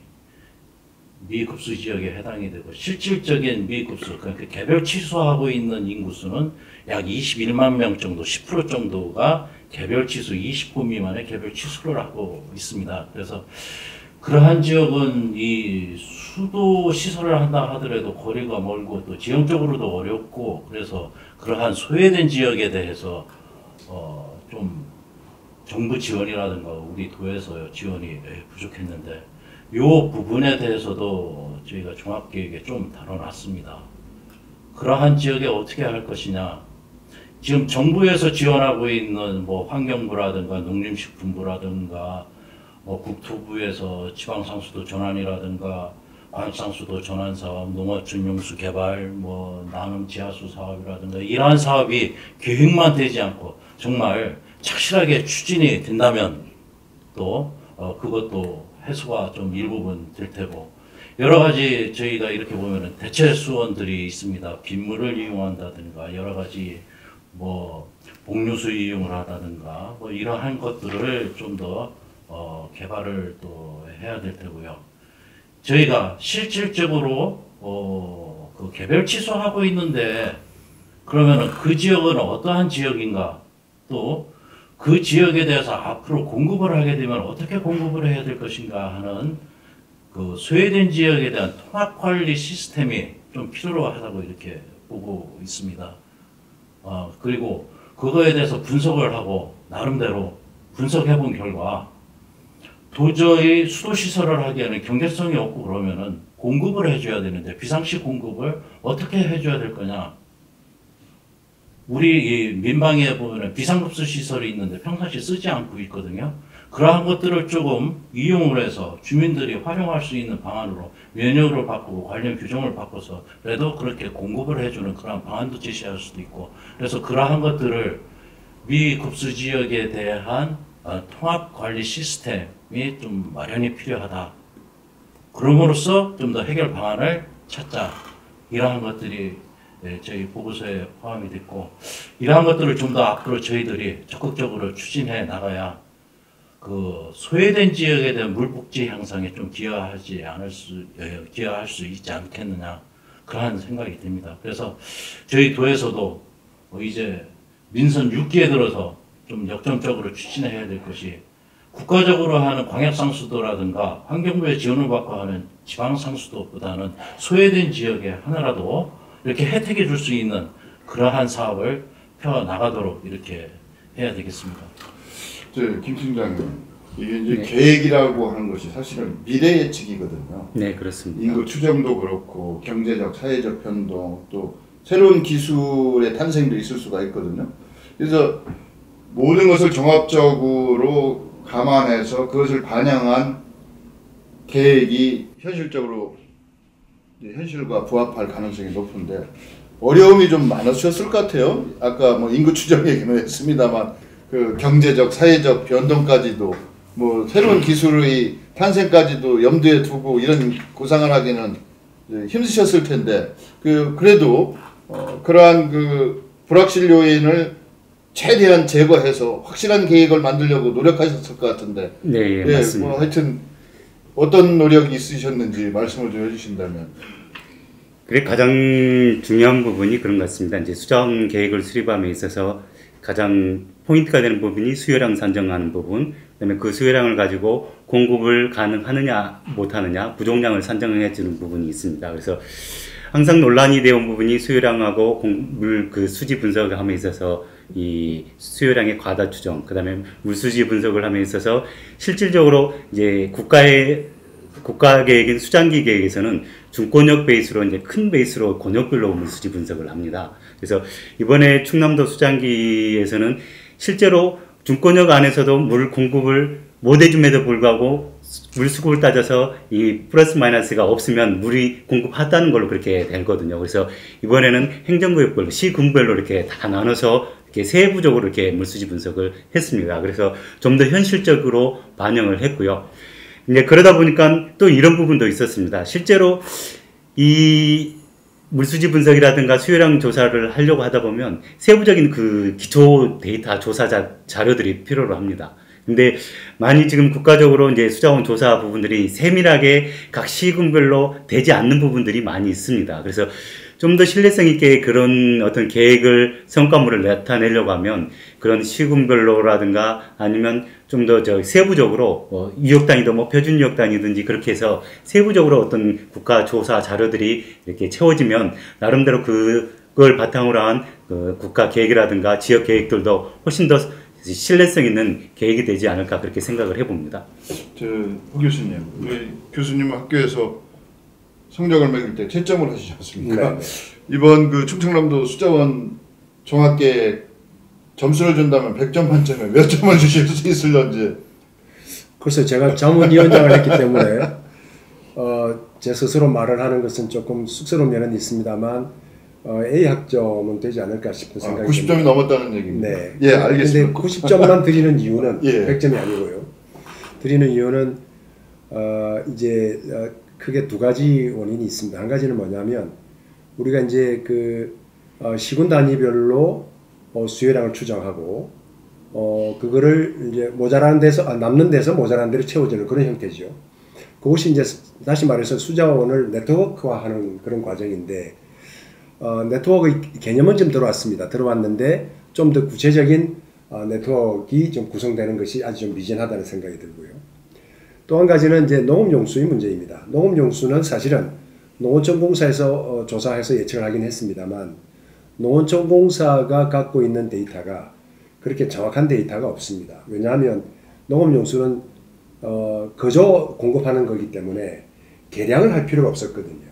미급수 지역에 해당이 되고 실질적인 미급수, 그러니까 개별 취소하고 있는 인구수는 약 21만 명 정도, 10% 정도가 개별 취소, 29 미만의 개별 취소를 하고 있습니다. 그래서 그러한 지역은 이 수도 시설을 한다 하더라도 거리가 멀고 또 지형적으로도 어렵고, 그래서 그러한 소외된 지역에 대해서 좀 정부 지원이라든가 우리 도에서 지원이 부족했는데 이 부분에 대해서도 저희가 종합계획에 좀 다뤄놨습니다. 그러한 지역에 어떻게 할 것이냐. 지금 정부에서 지원하고 있는 뭐 환경부라든가 농림식품부라든가 뭐 국토부에서 지방상수도 전환이라든가 광역상수도 전환 사업, 농업전용수 개발, 뭐 남은 지하수 사업이라든가 이러한 사업이 계획만 되지 않고 정말 착실하게 추진이 된다면 또 그것도 해소가 좀 일부분 될 테고, 여러 가지 저희가 이렇게 보면은 대체 수원들이 있습니다. 빗물을 이용한다든가 여러 가지 뭐 복류수 이용을 하다든가 뭐 이러한 것들을 좀 더 개발을 또 해야 될 테고요. 저희가 실질적으로 그 개별 취소하고 있는데 그러면은 그 지역은 어떠한 지역인가, 또 그 지역에 대해서 앞으로 공급을 하게 되면 어떻게 공급을 해야 될 것인가 하는 그 소외된 지역에 대한 통합 관리 시스템이 좀 필요로 하다고 이렇게 보고 있습니다. 그리고 그거에 대해서 분석을 하고 나름대로 분석해 본 결과 도저히 수도 시설을 하기에는 경제성이 없고 그러면은 공급을 해줘야 되는데 비상시 공급을 어떻게 해줘야 될 거냐. 우리 이 민방위에 보면은 비상급수 시설이 있는데 평상시 쓰지 않고 있거든요. 그러한 것들을 조금 이용을 해서 주민들이 활용할 수 있는 방안으로 면역을 바꾸고 관련 규정을 바꿔서 그래도 그렇게 공급을 해주는 그런 방안도 제시할 수도 있고, 그래서 그러한 것들을 미급수 지역에 대한 통합 관리 시스템이 좀 마련이 필요하다. 그럼으로써 좀 더 해결 방안을 찾자. 이러한 것들이 저희 보고서에 포함이 됐고, 이러한 것들을 좀 더 앞으로 저희들이 적극적으로 추진해 나가야 그 소외된 지역에 대한 물복지 향상에 좀 기여할 수 있지 않겠느냐, 그러한 생각이 듭니다. 그래서 저희 도에서도 이제 민선 6기에 들어서 좀 역점적으로 추진해야 될 것이, 국가적으로 하는 광역상수도라든가 환경부의 지원을 받고 하는 지방상수도보다는 소외된 지역에 하나라도 이렇게 혜택해 줄 수 있는 그러한 사업을 펴 나가도록 이렇게 해야 되겠습니다. 김 팀장님, 이게 이제 계획이라고 하는 것이 사실은 미래 예측이거든요. 네, 그렇습니다. 인구 추정도 그렇고 경제적, 사회적 변동, 또 새로운 기술의 탄생도 있을 수가 있거든요. 그래서 모든 것을 종합적으로 감안해서 그것을 반영한 계획이 현실적으로 현실과 부합할 가능성이 높은데 어려움이 좀 많으셨을 것 같아요. 아까 뭐 인구 추정 얘기는 했습니다만 그 경제적, 사회적 변동까지도 뭐 새로운 기술의 탄생까지도 염두에 두고 이런 구상을 하기는 힘드셨을 텐데 그래도 그러한 그 불확실 요인을 최대한 제거해서 확실한 계획을 만들려고 노력하셨을 것 같은데. 네, 예, 맞습니다. 뭐 하여튼 어떤 노력이 있으셨는지 말씀을 좀 해주신다면. 그래 가장 중요한 부분이 그런 것 같습니다. 이제 수정 계획을 수립함에 있어서 가장 포인트가 되는 부분이 수요량 산정하는 부분, 그다음에 그 수요량을 가지고 공급을 가능하느냐 못하느냐 부족량을 산정해 주는 부분이 있습니다. 그래서 항상 논란이 되어온 부분이 수요량하고 물 그 수지 분석을 함에 있어서 이 수요량의 과다 추정, 그다음에 물수지 분석을 함에 있어서 실질적으로 이제 국가의 국가 계획인 수장기 계획에서는 중권역 베이스로 이제 큰 베이스로 권역별로 물수지 분석을 합니다. 그래서 이번에 충남도 수장기에서는 실제로 중권역 안에서도 물 공급을 못 해줌에도 불구하고 물 수급을 따져서 이 플러스 마이너스가 없으면 물이 공급하다는 걸로 그렇게 되거든요. 그래서 이번에는 행정구역별로 시군별로 이렇게 다 나눠서 이렇게 세부적으로 이렇게 물수지 분석을 했습니다. 그래서 좀 더 현실적으로 반영을 했고요. 이제 그러다 보니까 또 이런 부분도 있었습니다. 실제로 이 물수지 분석이라든가 수요량 조사를 하려고 하다 보면 세부적인 그 기초 데이터 조사 자료들이 필요로 합니다. 근데 많이 지금 국가적으로 이제 수자원 조사 부분들이 세밀하게 각 시군별로 되지 않는 부분들이 많이 있습니다. 그래서 좀 더 신뢰성 있게 그런 어떤 계획을 성과물을 나타내려고 하면 그런 시군별로라든가 아니면 좀 더 세부적으로 유역 단위도 뭐 표준 유역 단위든지 그렇게 해서 세부적으로 어떤 국가 조사 자료들이 이렇게 채워지면 나름대로 그걸 바탕으로 한 그 국가 계획이라든가 지역 계획들도 훨씬 더 신뢰성 있는 계획이 되지 않을까 그렇게 생각을 해봅니다. 후 교수님, 우리 교수님은 학교에서 성적을 매길 때 채점을 하시지 않습니까? 네. 이번 그 충청남도 수자원 종합계획 점수를 준다면 100점 만점에 몇 점을 주실 수 있을런지. 그래서 제가 자문위원장을 했기 때문에 제 스스로 말을 하는 것은 조금 쑥스러운 면은 있습니다만 A 학점은 되지 않을까 싶은 생각이 90점이 듭니다. 넘었다는 얘기입니다. 네. 예, 알겠습니다. 근데 90점만 드리는 이유는 예. 100점이 아니고요. 드리는 이유는 이제 크게 두 가지 원인이 있습니다. 한 가지는 뭐냐면 우리가 이제 그 시군 단위별로 수요량을 추정하고 그거를 이제 모자라는 데서 남는 데서 모자라는 데로 채워주는 그런 형태죠. 그것이 이제 다시 말해서 수자원을 네트워크화하는 그런 과정인데 네트워크 개념은 좀 들어왔습니다. 들어왔는데 좀 더 구체적인 네트워크가 좀 구성되는 것이 아주 좀 미진하다는 생각이 들고요. 또 한 가지는 이제 농업용수의 문제입니다. 농업용수는 사실은 농어촌공사에서 조사해서 예측을 하긴 했습니다만 농어촌공사가 갖고 있는 데이터가 그렇게 정확한 데이터가 없습니다. 왜냐하면 농업용수는 거저 공급하는 거기 때문에 계량을 할 필요가 없었거든요.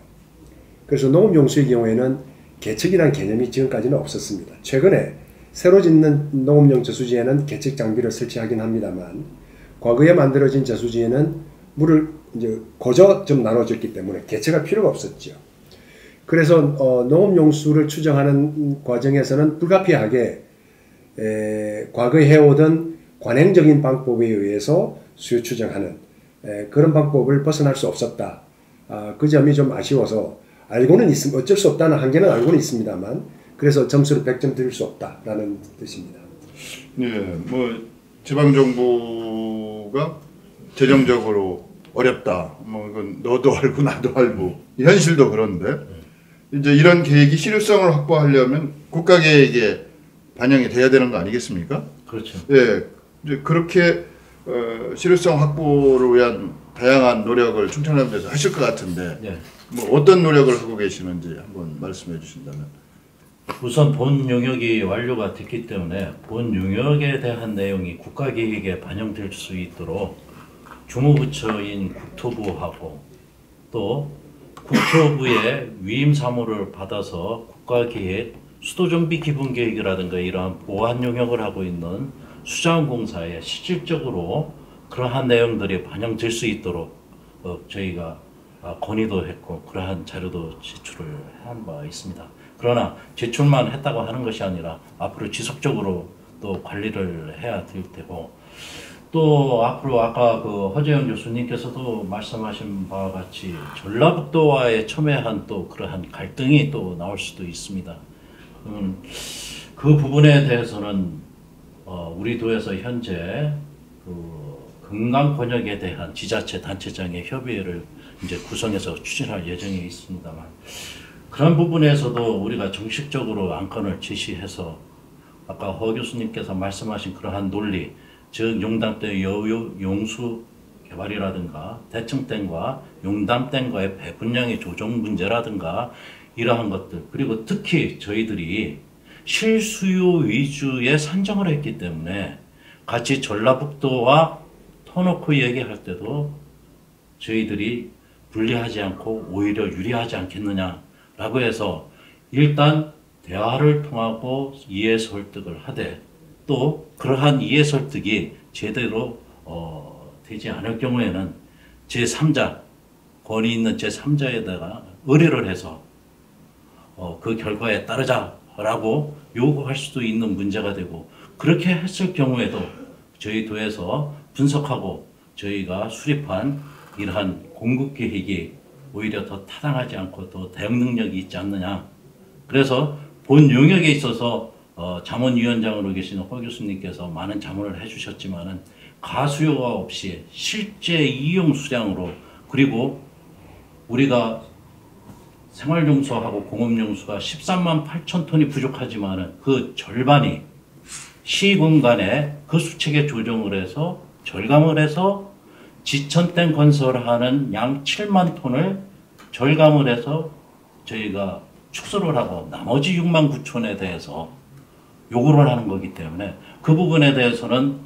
그래서 농업용수의 경우에는 계측이라는 개념이 지금까지는 없었습니다. 최근에 새로 짓는 농업용 저수지에는 계측 장비를 설치하긴 합니다만 과거에 만들어진 저수지에는 물을 이제 거저 좀 나눠줬기 때문에 계측할 필요가 없었죠. 그래서 농업용수를 추정하는 과정에서는 불가피하게 과거에 해오던 관행적인 방법에 의해서 수요 추정하는 그런 방법을 벗어날 수 없었다. 그 점이 좀 아쉬워서 알고는 있으면 어쩔 수 없다는 한계는 알고는 있습니다만 그래서 점수를 100점 드릴 수 없다라는 뜻입니다. 네, 뭐 지방정부가 재정적으로 어렵다. 뭐 이건 너도 알고 나도 알고 현실도 그런데 이제 이런 계획이 실효성을 확보하려면 국가 계획에 반영이 돼야 되는 거 아니겠습니까? 그렇죠. 예, 이제 그렇게 실효성 확보를 위한 다양한 노력을 충청남도에서 하실 것 같은데 네. 뭐 어떤 노력을 하고 계시는지 한번 말씀해 주신다면. 우선 본 용역이 완료가 됐기 때문에 본 용역에 대한 내용이 국가계획에 반영될 수 있도록 주무부처인 국토부하고 또 국토부의 위임 사무를 받아서 국가계획 수도정비 기본계획이라든가 이러한 보완 용역을 하고 있는 수자원공사에 실질적으로 그러한 내용들이 반영될 수 있도록 저희가 건의도 했고 그러한 자료도 제출을 한 바 있습니다. 그러나 제출만 했다고 하는 것이 아니라 앞으로 지속적으로 또 관리를 해야 될 테고 또 앞으로 아까 그 허재영 교수님께서도 말씀하신 바와 같이 전라북도와의 첨예한 또 그러한 갈등이 또 나올 수도 있습니다. 그 부분에 대해서는 우리 도에서 현재 그 금강 권역에 대한 지자체 단체장의 협의회를 이제 구성해서 추진할 예정에 있습니다만 그런 부분에서도 우리가 정식적으로 안건을 제시해서 아까 허 교수님께서 말씀하신 그러한 논리, 즉 용담댐 용수 개발이라든가 대청댐과 용담댐과의 배분량의 조정 문제라든가 이러한 것들 그리고 특히 저희들이 실수요 위주의 산정을 했기 때문에 같이 전라북도와 터놓고 얘기할 때도 저희들이 불리하지 않고 오히려 유리하지 않겠느냐라고 해서 일단 대화를 통하고 이해 설득을 하되 또 그러한 이해 설득이 제대로 되지 않을 경우에는 제3자, 권위 있는 제3자에다가 의뢰를 해서 그 결과에 따르자라고 요구할 수도 있는 문제가 되고 그렇게 했을 경우에도 저희 도에서 분석하고 저희가 수립한 이러한 공급 계획이 오히려 더 타당하지 않고 더 대응 능력이 있지 않느냐. 그래서 본 영역에 있어서 자문위원장으로 계시는 허 교수님께서 많은 자문을 해주셨지만은 가수요가 없이 실제 이용 수량으로 그리고 우리가 생활용수하고 공업용수가 13만 8천 톤이 부족하지만은 그 절반이 시공간에 그 수책에 조정을 해서 절감을 해서 지천댐 건설하는 양 7만 톤을 절감을 해서 저희가 축소를 하고 나머지 6만 9천에 대해서 요구를 하는 거기 때문에 그 부분에 대해서는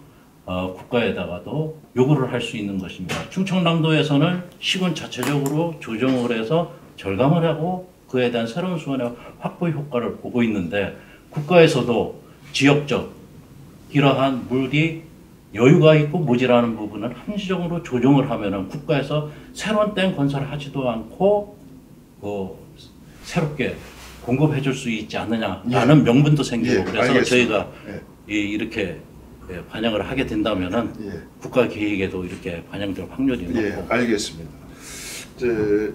국가에다가도 요구를 할 수 있는 것입니다. 충청남도에서는 시군 자체적으로 조정을 해서 절감을 하고 그에 대한 새로운 수원의 확보 효과를 보고 있는데 국가에서도 지역적 이러한 물이 여유가 있고 모자라는 부분은 한시적으로 조정을 하면은 국가에서 새로운 댐 건설을 하지도 않고 새롭게 공급해 줄 수 있지 않느냐라는 명분도 생기고 그래서 알겠습니다. 저희가 이렇게 반영을 하게 된다면은 국가 계획에도 이렇게 반영될 확률이 높고. 알겠습니다. 이제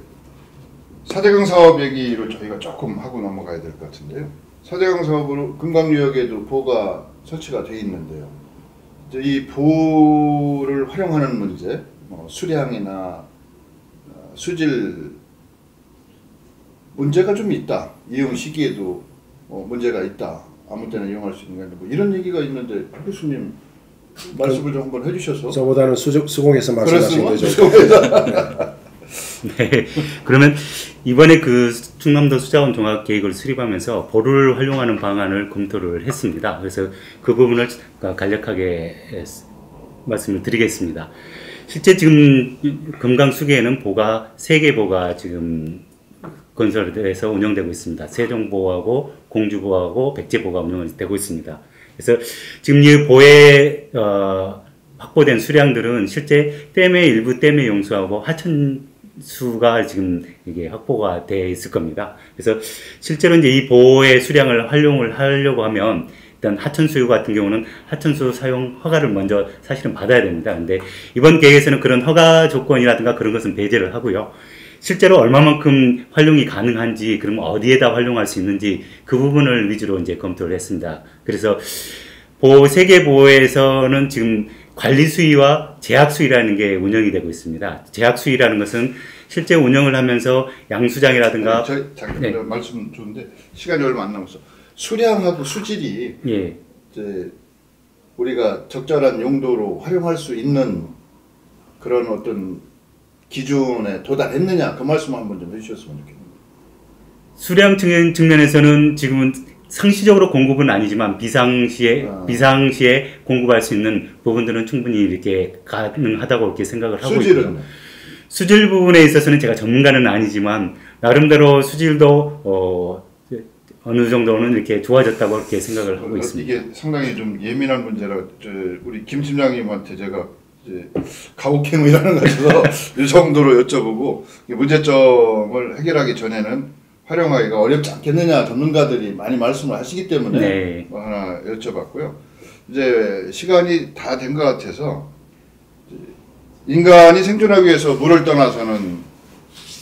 4대강 사업 얘기를 저희가 조금 하고 넘어가야 될 것 같은데요. 4대강 사업으로 금강유역에도 보가 설치가 돼 있는데요. 이제 이 보를 활용하는 문제, 수량이나 수질 문제가 좀 있다. 이용 시기에도 문제가 있다. 아무 때나 이용할 수 있는 게 뭐 이런 얘기가 있는데 박 교수님 말씀을 좀 한번 해주셔서. 저보다는 수공에서 말씀하신 거죠. 네. 그러면 이번에 그 충남도 수자원 종합 계획을 수립하면서 보를 활용하는 방안을 검토를 했습니다. 그래서 그 부분을 간략하게 말씀을 드리겠습니다. 실제 지금 금강 수계에는 보가 3개 보가 지금 건설돼서 운영되고 있습니다. 세종보하고 공주보하고 백제보가 운영되고 있습니다. 그래서 지금 이 보에 확보된 수량들은 실제 댐의 일부 댐의 용수하고 하천수가 지금 이게 확보가 돼 있을 겁니다. 그래서 실제로 이제 이 보의 수량을 활용을 하려고 하면 일단 하천수 같은 경우는 하천수 사용 허가를 먼저 사실은 받아야 됩니다. 근데 이번 계획에서는 그런 허가 조건이라든가 그런 것은 배제를 하고요. 실제로 얼마만큼 활용이 가능한지, 그럼 어디에다 활용할 수 있는지 그 부분을 위주로 이제 검토를 했습니다. 그래서 세계 보호에서는 지금 관리 수위와 제약 수위라는 게 운영이 되고 있습니다. 제약 수위라는 것은 실제 운영을 하면서 양수장이라든가 잠깐 말씀 좋은데 시간이 얼마 안 남았어. 수량하고 수질이 이제 우리가 적절한 용도로 활용할 수 있는 그런 어떤 기준에 도달했느냐 그 말씀 한번 좀 해주셨으면 좋겠습니다. 수량 측면에서는 지금은 상시적으로 공급은 아니지만 비상시에 공급할 수 있는 부분들은 충분히 이렇게 가능하다고 이렇게 생각을 하고 있고요. 수질 부분에 있어서는 제가 전문가는 아니지만 나름대로 수질도 어느 정도는 이렇게 좋아졌다고 이렇게 생각을 하고 있습니다. 이게 상당히 좀 예민한 문제라 우리 김 팀장님한테 제가 이제 가혹행위라는 것에서 이 정도로 여쭤보고 문제점을 해결하기 전에는 활용하기가 어렵지 않겠느냐 전문가들이 많이 말씀을 하시기 때문에 하나 여쭤봤고요. 이제 시간이 다 된 것 같아서 인간이 생존하기 위해서 물을 떠나서는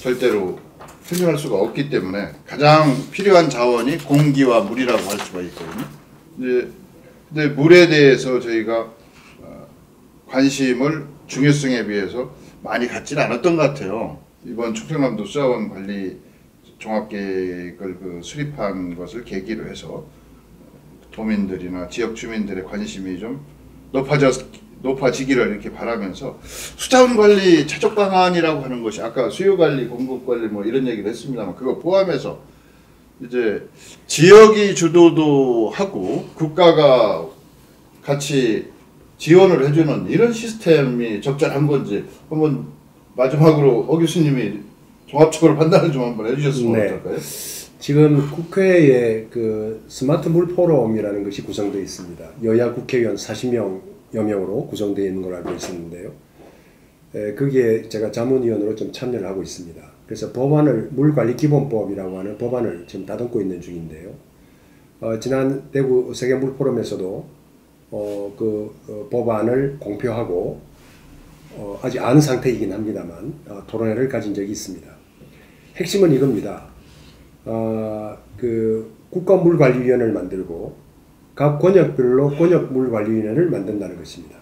절대로 생존할 수가 없기 때문에 가장 필요한 자원이 공기와 물이라고 할 수가 있거든요. 근데 물에 대해서 저희가 관심을 중요성에 비해서 많이 갖지는 않았던 것 같아요. 이번 충청남도 수자원 관리 종합계획을 수립한 것을 계기로 해서 도민들이나 지역 주민들의 관심이 좀 높아지기를 이렇게 바라면서 수자원 관리 최적 방안이라고 하는 것이 아까 수요 관리, 공급 관리 뭐 이런 얘기를 했습니다만 그거 포함해서 이제 지역이 주도도 하고 국가가 같이 지원을 해주는 이런 시스템이 적절한 건지 한번 마지막으로 어 교수님이 종합적으로 판단을 좀 한번 해주셨으면 네. 어떨까요? 지금 국회에 그 스마트 물 포럼이라는 것이 구성되어 있습니다. 여야 국회의원 40명여 명으로 구성되어 있는 걸 알고 있었는데요. 거기에 제가 자문위원으로 좀 참여를 하고 있습니다. 그래서 법안을 물관리기본법이라고 하는 법안을 지금 다듬고 있는 중인데요. 지난 대구 세계물포럼에서도 법안을 공표하고 아직 안 상태이긴 합니다만 토론회를 가진 적이 있습니다. 핵심은 이겁니다. 그 국가물관리위원회를 만들고 각 권역별로 권역물관리위원회를 만든다는 것입니다.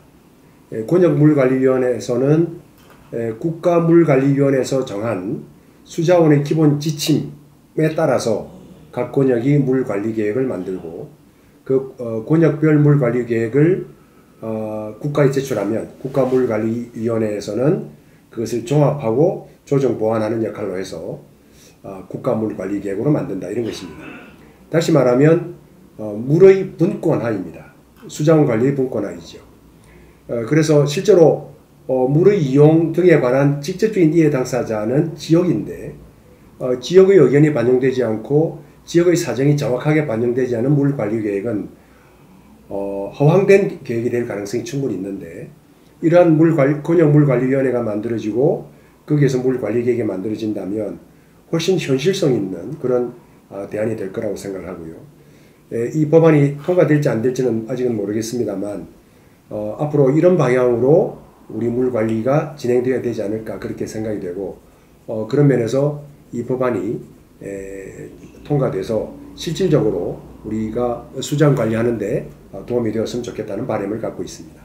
권역물관리위원회에서는 국가물관리위원회에서 정한 수자원의 기본 지침에 따라서 각 권역이 물관리 계획을 만들고 그 권역별 물관리 계획을 국가에 제출하면 국가물관리위원회에서는 그것을 종합하고 조정 보완하는 역할로 해서 국가물관리 계획으로 만든다 이런 것입니다. 다시 말하면 물의 분권화입니다. 수자원 관리의 분권화이죠. 그래서 실제로 물의 이용 등에 관한 직접적인 이해 당사자는 지역인데 지역의 의견이 반영되지 않고 지역의 사정이 정확하게 반영되지 않은 물관리 계획은 허황된 계획이 될 가능성이 충분히 있는데 이러한 권역물관리위원회가 만들어지고 거기에서 물관리 계획이 만들어진다면 훨씬 현실성 있는 그런 대안이 될 거라고 생각하고요. 이 법안이 통과될지 안 될지는 아직은 모르겠습니다만 앞으로 이런 방향으로 우리 물관리가 진행되어야 되지 않을까 그렇게 생각이 되고 그런 면에서 이 법안이 통과돼서 실질적으로 우리가 수자원 관리하는데 도움이 되었으면 좋겠다는 바람을 갖고 있습니다.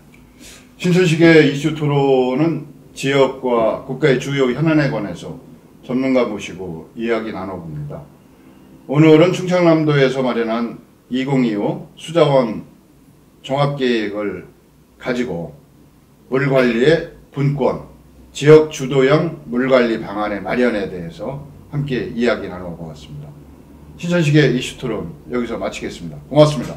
신천식의 이슈 토론은 지역과 국가의 주요 현안에 관해서 전문가 모시고 이야기 나눠봅니다. 오늘은 충청남도에서 마련한 2025 수자원 종합계획을 가지고 물관리의 분권, 지역 주도형 물관리 방안의 마련에 대해서 함께 이야기 나눠보았습니다. 신천식의 이슈 토론 여기서 마치겠습니다. 고맙습니다.